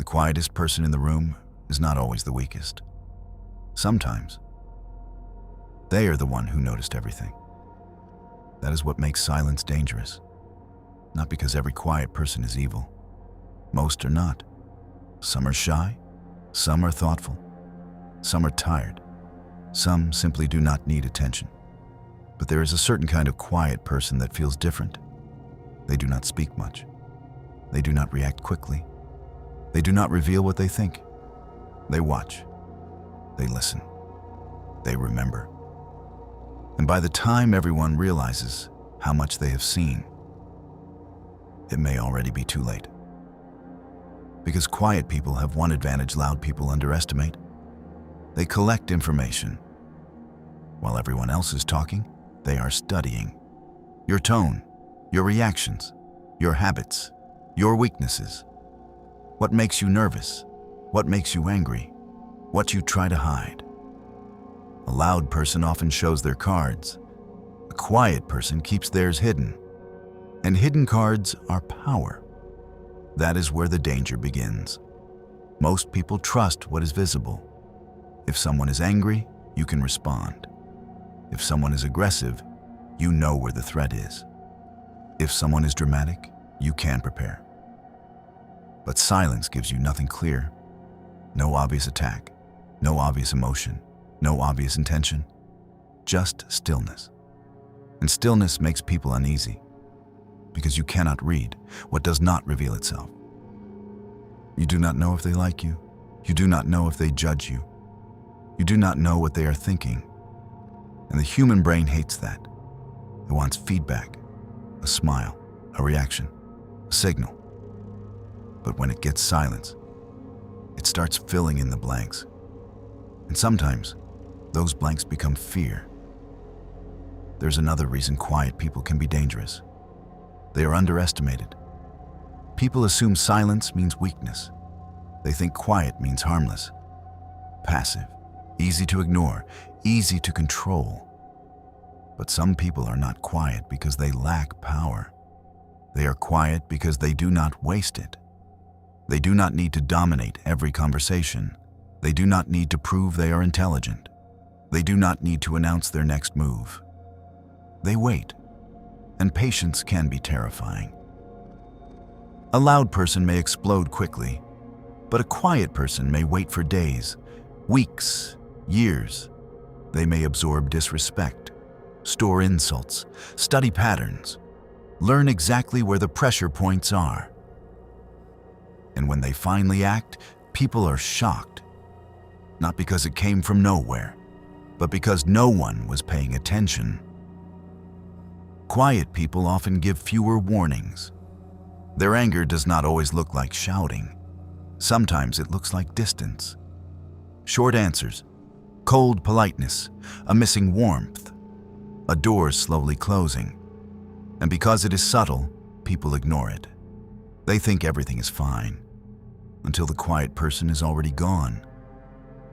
The quietest person in the room is not always the weakest. Sometimes, they are the one who noticed everything. That is what makes silence dangerous. Not because every quiet person is evil. Most are not. Some are shy, some are thoughtful, some are tired, some simply do not need attention. But there is a certain kind of quiet person that feels different. They do not speak much. They do not react quickly. They do not reveal what they think. They watch. They listen. They remember. And by the time everyone realizes how much they have seen, it may already be too late. Because quiet people have one advantage loud people underestimate. They collect information. While everyone else is talking, they are studying your tone, your reactions, your habits, your weaknesses. What makes you nervous? What makes you angry? What you try to hide? A loud person often shows their cards. A quiet person keeps theirs hidden. And hidden cards are power. That is where the danger begins. Most people trust what is visible. If someone is angry, you can respond. If someone is aggressive, you know where the threat is. If someone is dramatic, you can prepare. But silence gives you nothing clear. No obvious attack, no obvious emotion, no obvious intention, just stillness. And stillness makes people uneasy, because you cannot read what does not reveal itself. You do not know if they like you. You do not know if they judge you. You do not know what they are thinking. And the human brain hates that. It wants feedback, a smile, a reaction, a signal. But when it gets silence, it starts filling in the blanks. And sometimes, those blanks become fear. There's another reason quiet people can be dangerous. They are underestimated. People assume silence means weakness. They think quiet means harmless, passive, easy to ignore, easy to control. But some people are not quiet because they lack power. They are quiet because they do not waste it. They do not need to dominate every conversation. They do not need to prove they are intelligent. They do not need to announce their next move. They wait, and patience can be terrifying. A loud person may explode quickly, but a quiet person may wait for days, weeks, years. They may absorb disrespect, store insults, study patterns, learn exactly where the pressure points are. And when they finally act, people are shocked. Not because it came from nowhere, but because no one was paying attention. Quiet people often give fewer warnings. Their anger does not always look like shouting. Sometimes it looks like distance. Short answers, cold politeness, a missing warmth, a door slowly closing. And because it is subtle, people ignore it. They think everything is fine, until the quiet person is already gone.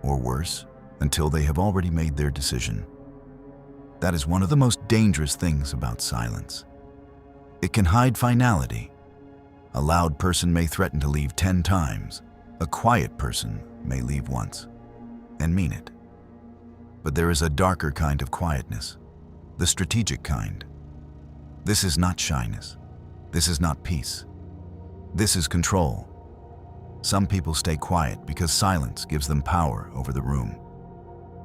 Or worse, until they have already made their decision. That is one of the most dangerous things about silence. It can hide finality. A loud person may threaten to leave 10 times. A quiet person may leave once, and mean it. But there is a darker kind of quietness, the strategic kind. This is not shyness. This is not peace. This is control. Some people stay quiet because silence gives them power over the room.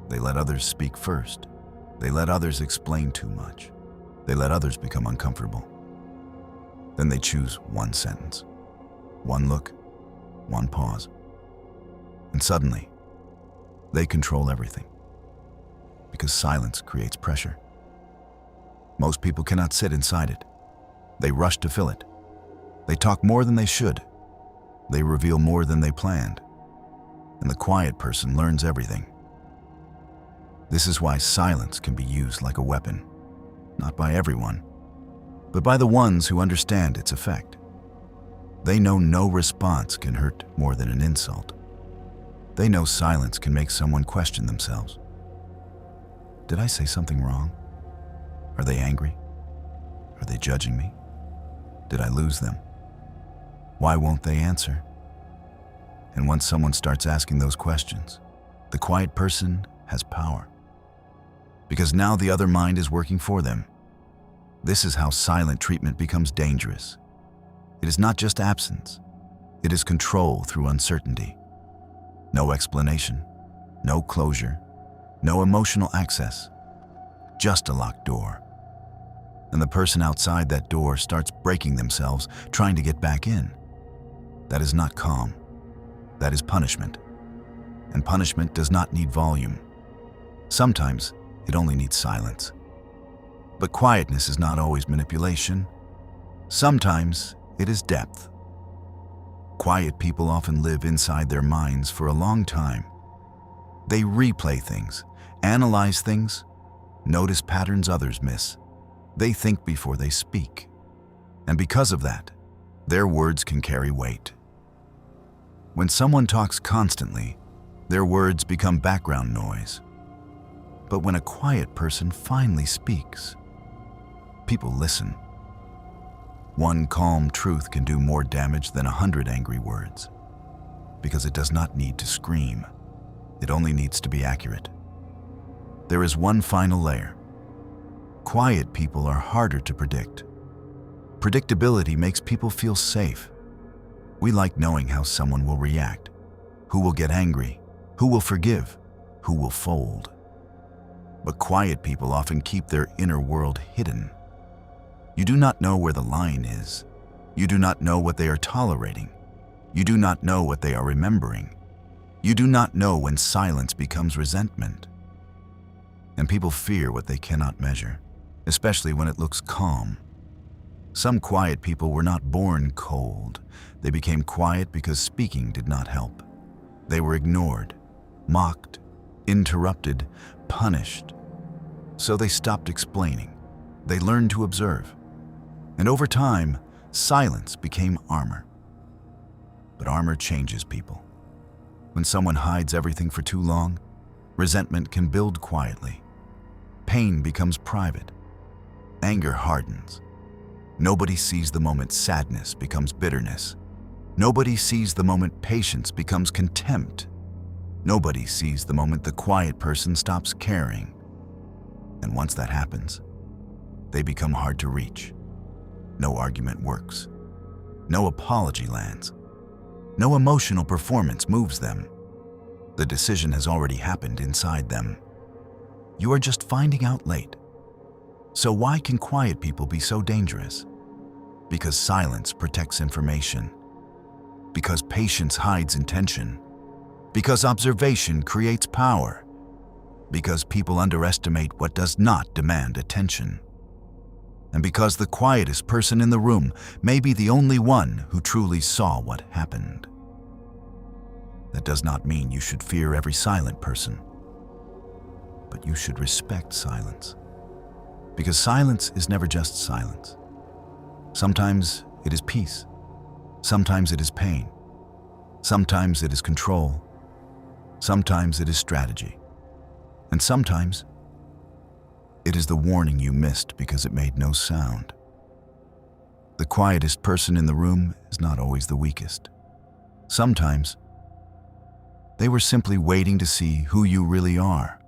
They let others speak first. They let others explain too much. They let others become uncomfortable. Then they choose one sentence, one look, one pause. And suddenly, they control everything. Because silence creates pressure. Most people cannot sit inside it. They rush to fill it. They talk more than they should. They reveal more than they planned. And the quiet person learns everything. This is why silence can be used like a weapon, not by everyone, but by the ones who understand its effect. They know no response can hurt more than an insult. They know silence can make someone question themselves. Did I say something wrong? Are they angry? Are they judging me? Did I lose them? Why won't they answer? And once someone starts asking those questions, the quiet person has power. Because now the other mind is working for them. This is how silent treatment becomes dangerous. It is not just absence. It is control through uncertainty. No explanation, no closure, no emotional access, just a locked door. And the person outside that door starts breaking themselves, trying to get back in. That is not calm. That is punishment. And punishment does not need volume. Sometimes it only needs silence. But quietness is not always manipulation. Sometimes it is depth. Quiet people often live inside their minds for a long time. They replay things, analyze things, notice patterns others miss. They think before they speak. And because of that, their words can carry weight. When someone talks constantly, their words become background noise. But when a quiet person finally speaks, people listen. One calm truth can do more damage than 100 angry words, because it does not need to scream. It only needs to be accurate. There is one final layer. Quiet people are harder to predict. Predictability makes people feel safe. We like knowing how someone will react, who will get angry, who will forgive, who will fold. But quiet people often keep their inner world hidden. You do not know where the line is. You do not know what they are tolerating. You do not know what they are remembering. You do not know when silence becomes resentment. And people fear what they cannot measure, especially when it looks calm. Some quiet people were not born cold. They became quiet because speaking did not help. They were ignored, mocked, interrupted, punished. So they stopped explaining. They learned to observe. And over time, silence became armor. But armor changes people. When someone hides everything for too long, resentment can build quietly. Pain becomes private. Anger hardens. Nobody sees the moment sadness becomes bitterness. Nobody sees the moment patience becomes contempt. Nobody sees the moment the quiet person stops caring. And once that happens, they become hard to reach. No argument works. No apology lands. No emotional performance moves them. The decision has already happened inside them. You are just finding out late. So why can quiet people be so dangerous? Because silence protects information. Because patience hides intention. Because observation creates power. Because people underestimate what does not demand attention. And because the quietest person in the room may be the only one who truly saw what happened. That does not mean you should fear every silent person, but you should respect silence. Because silence is never just silence. Sometimes it is peace. Sometimes it is pain. Sometimes it is control. Sometimes it is strategy. And sometimes it is the warning you missed because it made no sound. The quietest person in the room is not always the weakest. Sometimes they were simply waiting to see who you really are.